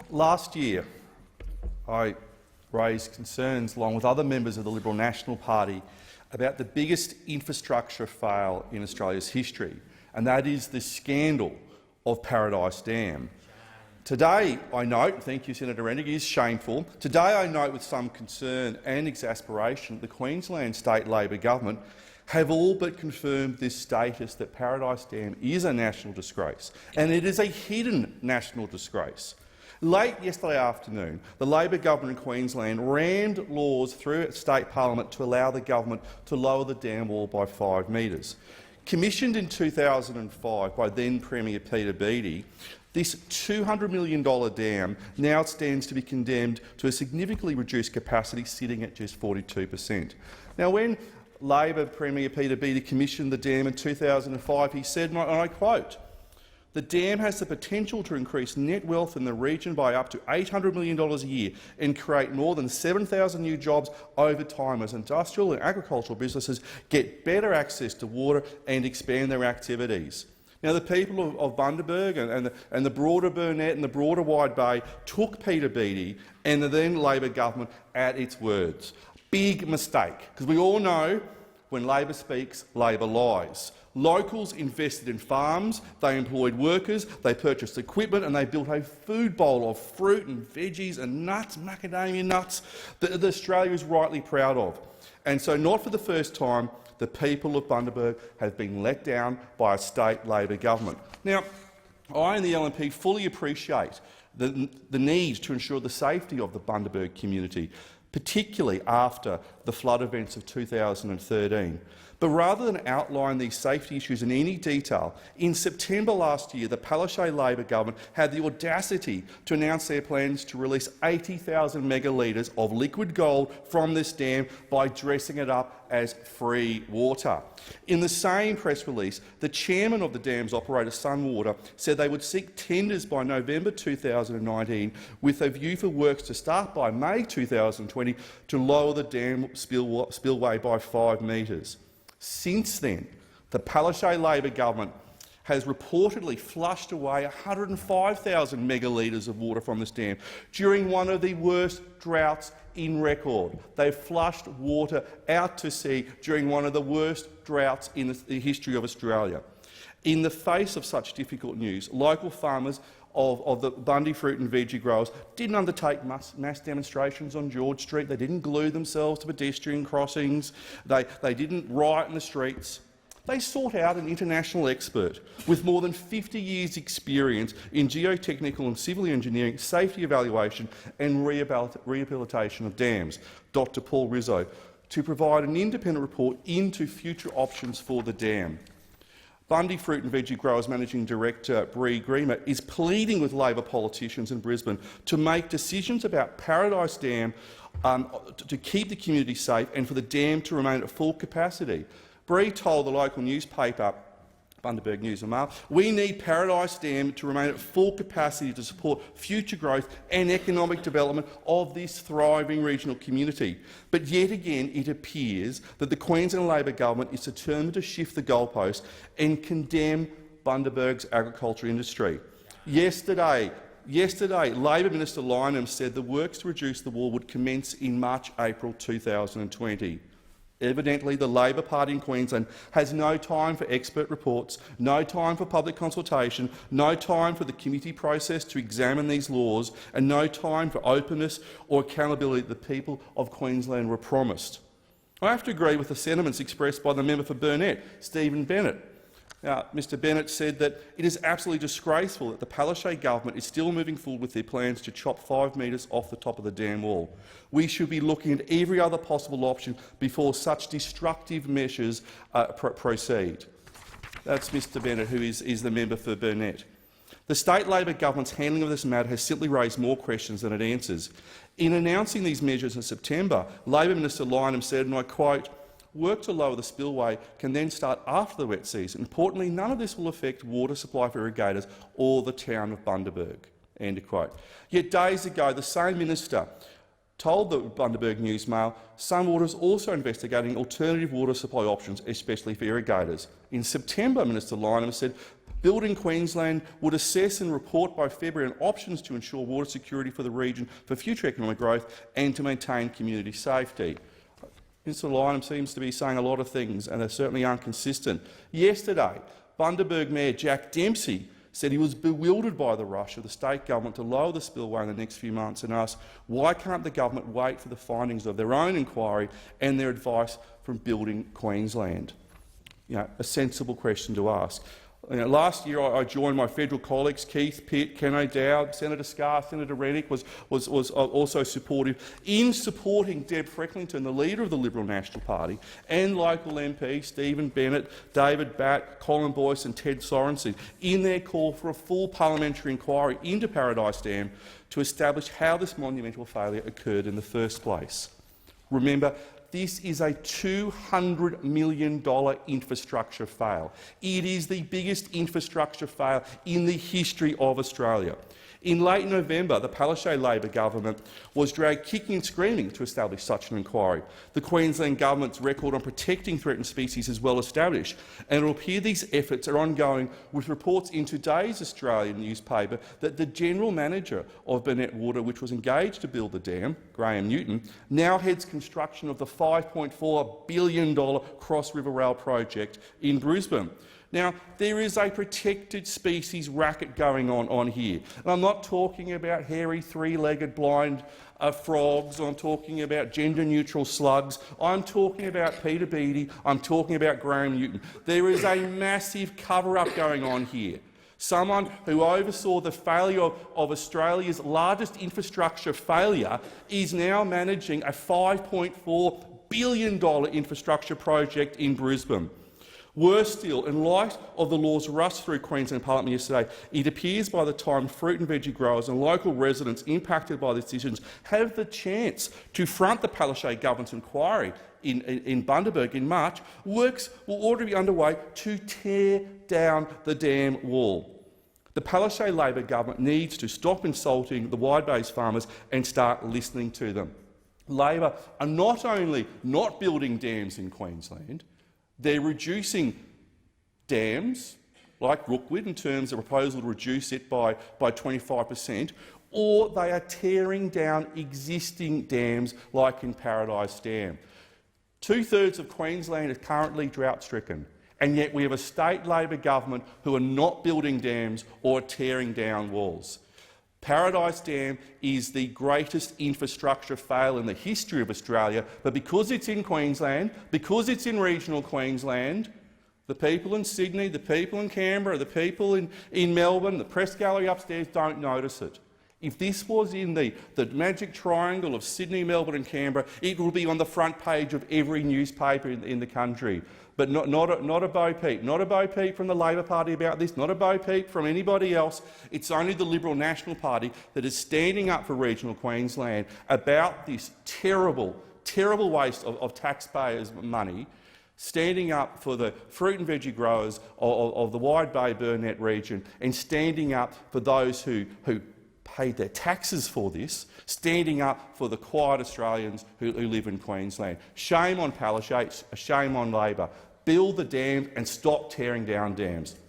Last year, I raised concerns, along with other members of the Liberal National Party, about the biggest infrastructure fail in Australia's history, and that is the scandal of Paradise Dam. Today, I note, thank you, Senator Rennick, it is shameful. Today, I note with some concern and exasperation that the Queensland State Labor government have all but confirmed this status that Paradise Dam is a national disgrace, and it is a hidden national disgrace. Late yesterday afternoon, the Labor government in Queensland rammed laws through state parliament to allow the government to lower the dam wall by 5 metres. Commissioned in 2005 by then-Premier Peter Beattie, this $200 million dam now stands to be condemned to a significantly reduced capacity, sitting at just 42%. Now, when Labor Premier Peter Beattie commissioned the dam in 2005, he said, and I quote, "The dam has the potential to increase net wealth in the region by up to $800 million a year and create more than 7,000 new jobs over time as industrial and agricultural businesses get better access to water and expand their activities." Now, the people of Bundaberg and the broader Burnett and the broader Wide Bay took Peter Beattie and the then Labor government at its words. Big mistake, because we all know when Labor speaks, Labor lies. Locals invested in farms, they employed workers, they purchased equipment and they built a food bowl of fruit and veggies and nuts, macadamia nuts, that Australia is rightly proud of. And so, not for the first time, the people of Bundaberg have been let down by a state Labor government. Now, I and the LNP fully appreciate the need to ensure the safety of the Bundaberg community, particularly after the flood events of 2013. But rather than outline these safety issues in any detail, in September last year, the Palaszczuk Labor government had the audacity to announce their plans to release 80,000 megalitres of liquid gold from this dam by dressing it up as free water. In the same press release, the chairman of the dam's operator, Sunwater, said they would seek tenders by November 2019 with a view for works to start by May 2020 to lower the dam spillway by 5 metres. Since then, the Palaszczuk Labor government has reportedly flushed away 105,000 megalitres of water from this dam during one of the worst droughts in record. They've flushed water out to sea during one of the worst droughts in the history of Australia. In the face of such difficult news, local farmers of the Bundy fruit and veggie growers didn't undertake mass demonstrations on George Street. They didn't glue themselves to pedestrian crossings. They didn't riot in the streets. They sought out an international expert with more than 50 years' experience in geotechnical and civil engineering, safety evaluation and rehabilitation of dams, Dr Paul Rizzo, to provide an independent report into future options for the dam. Bundy Fruit and Veggie Growers Managing Director Bree Griemer is pleading with Labor politicians in Brisbane to make decisions about Paradise Dam to keep the community safe and for the dam to remain at full capacity. Bree told the local newspaper, Bundaberg News and Mail, "We need Paradise Dam to remain at full capacity to support future growth and economic development of this thriving regional community." But yet again, it appears that the Queensland Labor government is determined to shift the goalposts and condemn Bundaberg's agriculture industry. Yesterday, Labor Minister Lynham said the works to reduce the wall would commence in March-April 2020. Evidently, the Labor Party in Queensland has no time for expert reports, no time for public consultation, no time for the committee process to examine these laws, and no time for openness or accountability that the people of Queensland were promised. I have to agree with the sentiments expressed by the member for Burnett, Stephen Bennett. Now, Mr Bennett said that it is absolutely disgraceful that the Palaszczuk government is still moving forward with their plans to chop 5 metres off the top of the dam wall. We should be looking at every other possible option before such destructive measures proceed. That's Mr Bennett, who is the member for Burnett. The state Labor government's handling of this matter has simply raised more questions than it answers. In announcing these measures in September, Labor Minister Lynham said, and I quote, "Work to lower the spillway can then start after the wet season. Importantly, none of this will affect water supply for irrigators or the town of Bundaberg." End of quote. Yet days ago, the same minister told the Bundaberg Newsmail Sunwater is also investigating alternative water supply options, especially for irrigators. In September, Minister Lynham said Building Queensland would assess and report by February on options to ensure water security for the region for future economic growth and to maintain community safety. Minister Lynham seems to be saying a lot of things, and they're certainly inconsistent. Yesterday, Bundaberg Mayor Jack Dempsey said he was bewildered by the rush of the state government to lower the spillway in the next few months, and asked why can't the government wait for the findings of their own inquiry and their advice from Building Queensland? A sensible question to ask. Last year, I joined my federal colleagues, Keith Pitt, Ken O'Dowd, Senator Scarr, Senator Reddick was also supportive in supporting Deb Frecklington, the leader of the Liberal National Party, and local MP Stephen Bennett, David Batt, Colin Boyce and Ted Sorensen in their call for a full parliamentary inquiry into Paradise Dam to establish how this monumental failure occurred in the first place. Remember, this is a $200 million infrastructure fail. It is the biggest infrastructure fail in the history of Australia. In late November, the Palaszczuk Labor government was dragged kicking and screaming to establish such an inquiry. The Queensland government's record on protecting threatened species is well established, and it will appear these efforts are ongoing, with reports in today's Australian newspaper that the general manager of Burnett Water, which was engaged to build the dam, Graham Newton, now heads construction of the $5.4 billion Cross River Rail project in Brisbane. Now, there is a protected species racket going on here. And I'm not talking about hairy, three-legged blind frogs. I'm talking about gender-neutral slugs. I'm talking about Peter Beattie. I'm talking about Graham Newton. There is a massive cover-up going on here. Someone who oversaw the failure of Australia's largest infrastructure failure is now managing a $5.4 billion infrastructure project in Brisbane. Worse still, in light of the law's rush through Queensland Parliament yesterday, it appears by the time fruit and veggie growers and local residents impacted by these decisions have the chance to front the Palaszczuk government's inquiry in Bundaberg in March, works will already be underway to tear down the dam wall. The Palaszczuk Labor government needs to stop insulting the wide-based farmers and start listening to them. Labor are not only not building dams in Queensland, they're reducing dams, like Rookwood, in terms of a proposal to reduce it by 25%, or they are tearing down existing dams, like in Paradise Dam. Two-thirds of Queensland is currently drought-stricken, and yet we have a state Labor government who are not building dams or tearing down walls. Paradise Dam is the greatest infrastructure fail in the history of Australia, but because it's in Queensland, because it's in regional Queensland, the people in Sydney, the people in Canberra, the people in Melbourne, the press gallery upstairs don't notice it. If this was in the magic triangle of Sydney, Melbourne and Canberra, it would be on the front page of every newspaper in the country. But not a bo-peep. Not a bo-peep from the Labor Party about this, not a bo-peep from anybody else. It's only the Liberal National Party that is standing up for regional Queensland about this terrible, terrible waste of taxpayers' money, standing up for the fruit and veggie growers of the Wide Bay Burnett region, and standing up for those who paid their taxes for this, standing up for the quiet Australians who live in Queensland. Shame on Palaszczuk, shame on Labor. Build the dams and stop tearing down dams.